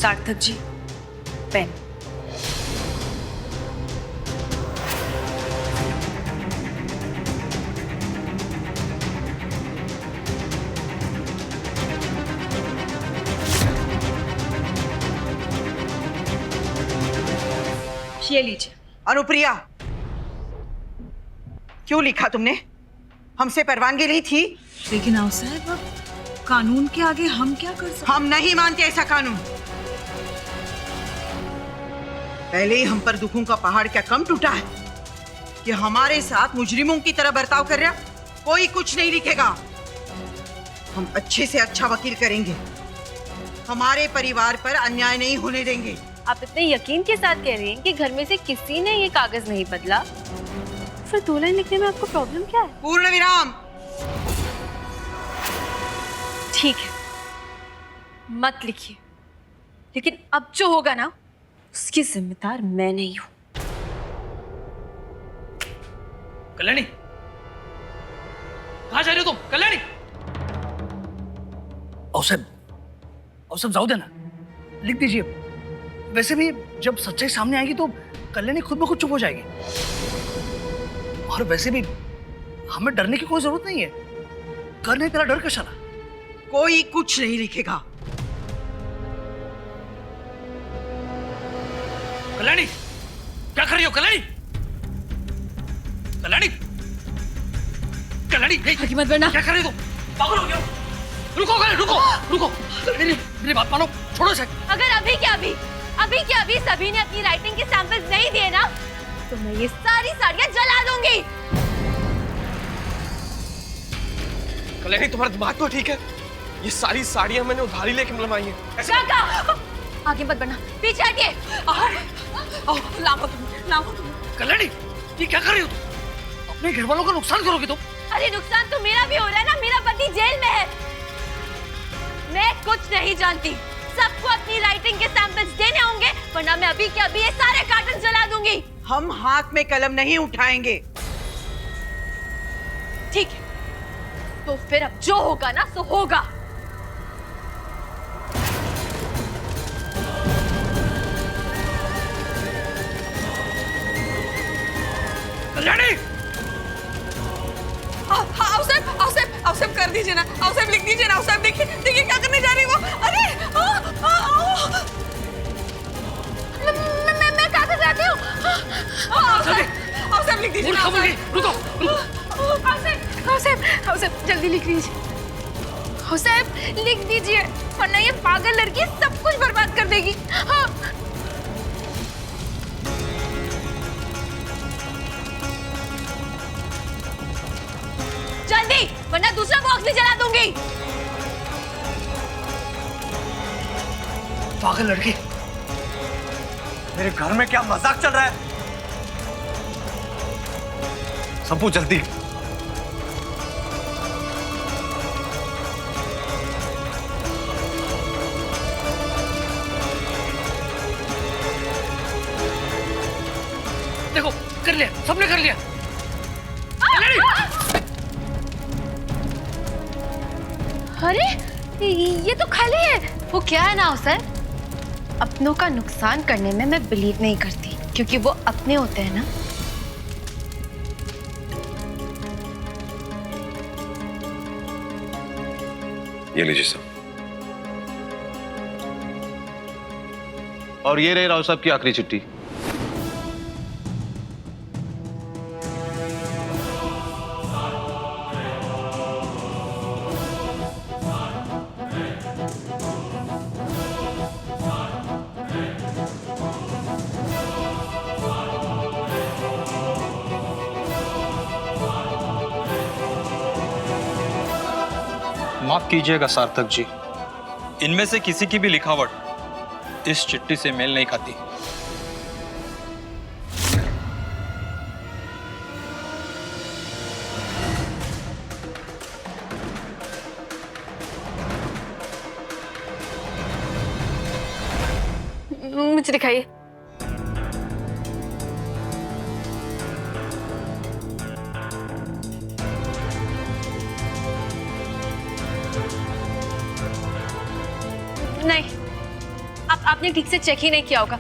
Sarthak ji, pen. ये लीजिए। अनुप्रिया, क्यों लिखा तुमने? हमसे परवानगी ली थी। लेकिन आओ साहब, अब कानून के आगे हम क्या कर सकते? हम नहीं मानते ऐसा कानून। पहले ही हम पर दुखों का पहाड़ क्या कम टूटा है कि हमारे साथ मुजरिमों की तरह बर्ताव कर रहा? कोई कुछ नहीं लिखेगा। हम अच्छे से अच्छा वकील करेंगे, हमारे परिवार पर अन्याय नहीं होने देंगे। आप इतने यकीन के साथ कह रही हैं कि घर में से किसी ने ये कागज नहीं बदला, फिर 2 लाइन लिखने में आपको प्रॉब्लम क्या है? पूर्ण विराम। ठीक है, मत लिखिए, लेकिन अब जो होगा ना उसकी जिम्मेदार मैं नहीं हूं। कल्याणी, कहाँ जा रही हो तुम? कल्याणी, औसब जाओ देना, लिख दीजिए। वैसे भी जब सच्चाई सामने आएगी तो कल्याणी खुद ब खुद चुप हो जाएगी। और वैसे भी हमें डरने की कोई जरूरत नहीं है। करने तेरा डर कशाला? कोई कुछ नहीं लिखेगा। कल्याणी, क्या कर रही हो? कल्याणी, कल्याणी, कल्याणी, आगे मत बढ़ना। क्या कर रही हो तुम? पागल हो गया हो? रुको कल्याणी, रुको रुको। मेरी बात मानो, छोड़ो इसे। अगर अभी के अभी सभी ने अपनी राइटिंग के सैंपल्स नहीं दिए ना तो मैं ये सारी साड़ियां जला दूंगी। कल्याणी, तुम्हारा दिमाग तो ठीक है? ये सारी साड़ियां मैंने उधारी लेके बनवाई हैं। काका, आगे मत बढ़ना, पीछे हटिए। लाओ तुम। कल्याणी, ये क्या कर रही हो तुम? अपने घर वालों का नुकसान करोगे तुम। अरे नुकसान तो मेरा भी हो रहा है ना, मेरा पति जेल में है। मैं कुछ नहीं जानती, सबको अपनी राइटिंग के सैंपल्स देने होंगे, वरना मैं अभी के अभी ये सारे कार्टन जला दूंगी। हम हाथ में कलम नहीं उठाएंगे। ठीक है, तो फिर अब जो होगा ना सो होगा। कल्याणी, आओ साहब कर दीजिए ना। आओ साहब लिख दीजिए ना। आओ साहब देखिए क्या करने जा रही वो। अरे मैं कागज लाती हूँ। आओ साहब लिख दीजिए ना। रुको। आओ साहब जल्दी लिख लीजिए। आओ साहब लिख दीजिए, वरना ये पागल लड़की सब कुछ बर्बाद कर देगी। हाँ। जल्दी, वरना दूसरा बॉक्स भी जला दूंगी। पागल लड़की, मेरे घर में क्या मजाक चल रहा है? सबू जल्दी। देखो कर लिया, सबने कर लिया। अरे ये तो खाली है। वो क्या है ना सर, अपनों का नुकसान करने में मैं बिलीव नहीं करती, क्योंकि वो अपने होते हैं ना। ये लीजिए सर। और ये रही राव साहब की आखिरी चिट्ठी। माफ कीजिएगा सार्थक जी, इनमें से किसी की भी लिखावट इस चिट्ठी से मेल नहीं खाती। मुझे दिखाइए। नहीं, आपने ठीक से चेक ही नहीं किया होगा।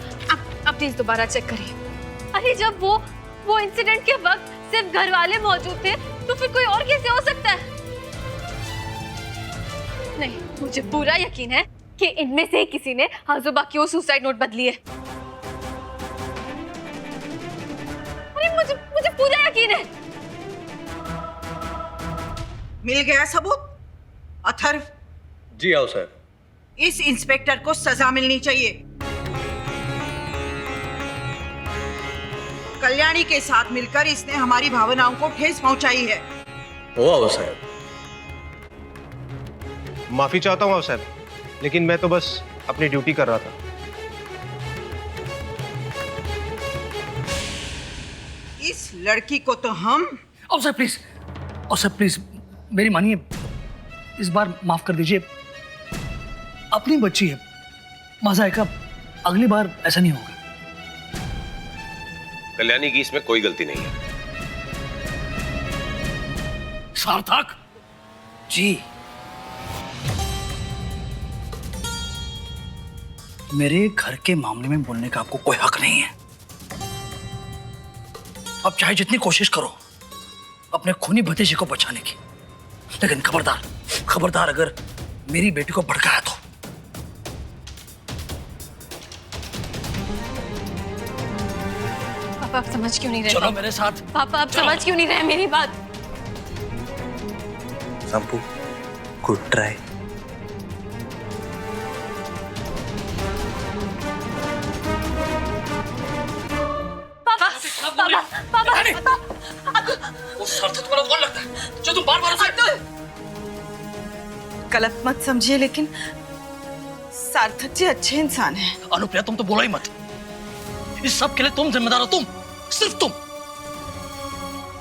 आप प्लीज दोबारा चेक करिए। अरे जब वो इंसिडेंट के वक्त सिर्फ घर वाले मौजूद थे तो फिर कोई और कैसे हो सकता है? नहीं, मुझे पूरा यकीन है कि इनमें से किसी ने हाजुबा की वो सुसाइड नोट बदली है। अरे मुझे पूरा यकीन है। मिल गया सबूत? अथर्व, जी आओ सर। इस इंस्पेक्टर को सजा मिलनी चाहिए। कल्याणी के साथ मिलकर इसने हमारी भावनाओं को ठेस पहुंचाई है। ओ आओ साहब। माफी चाहता हूँ साहब, लेकिन मैं तो बस अपनी ड्यूटी कर रहा था। इस लड़की को तो हम अफसर प्लीज, अफसर प्लीज मेरी मानिए, इस बार माफ कर दीजिए। अपनी बच्ची है, मजा आएगा, अगली बार ऐसा नहीं होगा। कल्याणी की इसमें कोई गलती नहीं है। सार्थक जी, मेरे घर के मामले में बोलने का आपको कोई हक नहीं है। अब चाहे जितनी कोशिश करो अपने खूनी भतीजे को बचाने की, लेकिन खबरदार खबरदार अगर मेरी बेटी को भड़काया तो। पापा आप समझ क्यों नहीं रहे? चलो मेरे साथ। पापा आप समझ क्यों नहीं रहे मेरी बात? संपू, गुड ट्राई। वो सार्थक वाला कौन लगता है जो तुम बार-बार उसे गलत मत समझिए, लेकिन सार्थक जी अच्छे इंसान हैं। अनुप्रिया तुम तो बोला ही मत। इस सब के लिए तुम जिम्मेदार हो, तुम, सिर्फ तुम।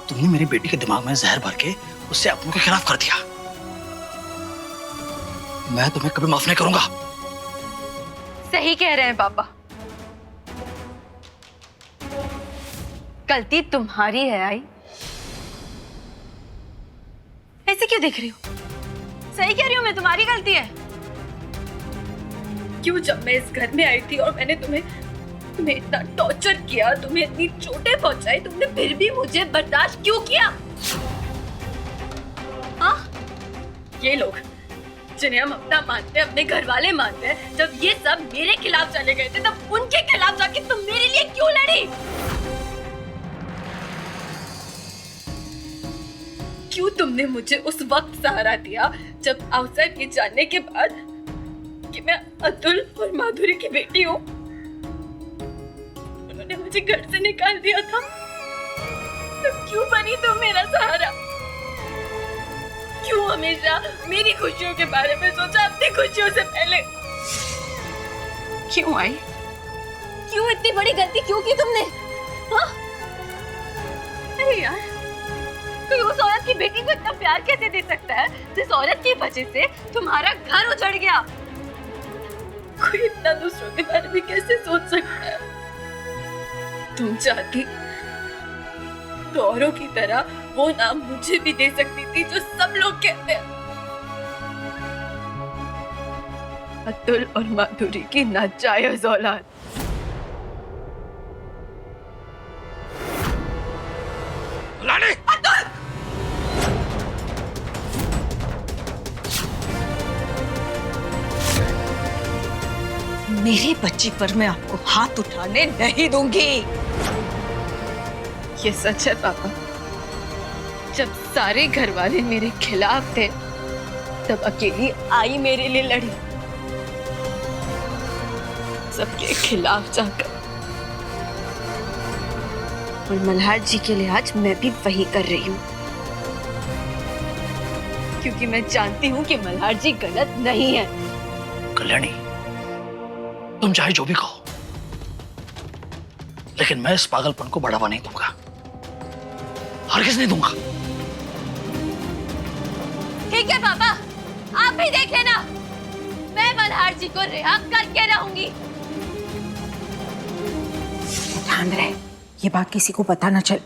तुमने मेरी बेटी के दिमाग में जहर भर के उससे अपनों के खिलाफ कर दिया। मैं तुम्हें कभी माफ नहीं करूंगा। सही कह रहे हैं पापा, गलती तुम्हारी है। आई ऐसे क्यों देख रही हो? सही कह रही हूँ मैं, तुम्हारी गलती है। क्यों जब मैं इस घर में आई थी और मैंने तुम्हें इतना टॉर्चर किया, तुम्हें इतनी चोटें पहुंचाई, तुमने फिर भी मुझे बर्दाश्त क्यों किया? हाँ, ये लोग जिन्हें हम अपना मानते हैं, अपने घर वाले मानते हैं, जब ये सब मेरे खिलाफ चले गए थे तब उनके खिलाफ जाके तुम मेरे लिए क्यों लड़ी? क्यों तुमने मुझे उस वक्त सहारा दिया जब आउटसाइड ये जानने के बाद कि मैं अतुल और माधुरी की बेटी हूँ उन्होंने मुझे घर से निकाल दिया था? तब क्यों बनी तुम मेरा सहारा? क्यों हमेशा मेरी खुशियों के बारे में सोचा अपनी खुशियों से पहले? क्यों आई? क्यों इतनी बड़ी गलती क्यों की तुमने? हाँ? अरे यार, कोई उस औरत की बेटी को इतना प्यार कैसे दे सकता है जिस औरत की वजह से तुम्हारा घर उजड़ गया? कोई इतना दूसरों के बारे में कैसे सोच सकता है? तुम चाहती तो औरों की तरह वो नाम मुझे भी दे सकती थी जो सब लोग कहते हैं, अतुल और माधुरी की नाजायज औलाद। अतुल! मेरी बच्ची पर मैं आपको हाथ उठाने नहीं दूंगी। ये सच है पापा, जब सारे घर वाले मेरे खिलाफ थे तब अकेली आई मेरे लिए लड़ी, सबके खिलाफ जाकर। और मल्हार जी के लिए आज मैं भी वही कर रही हूँ, क्योंकि मैं जानती हूँ कि मल्हार जी गलत नहीं है। कल्याणी, तुम चाहे जो भी कहो, लेकिन मैं इस पागलपन को बढ़ावा नहीं दूंगा, हरगिज़ नहीं दूंगा। ठीक है पापा, आप भी देख लेना, मैं मल्हार जी को रिहा करके रहूंगी। ध्यान रहे ये बात किसी को पता न चले।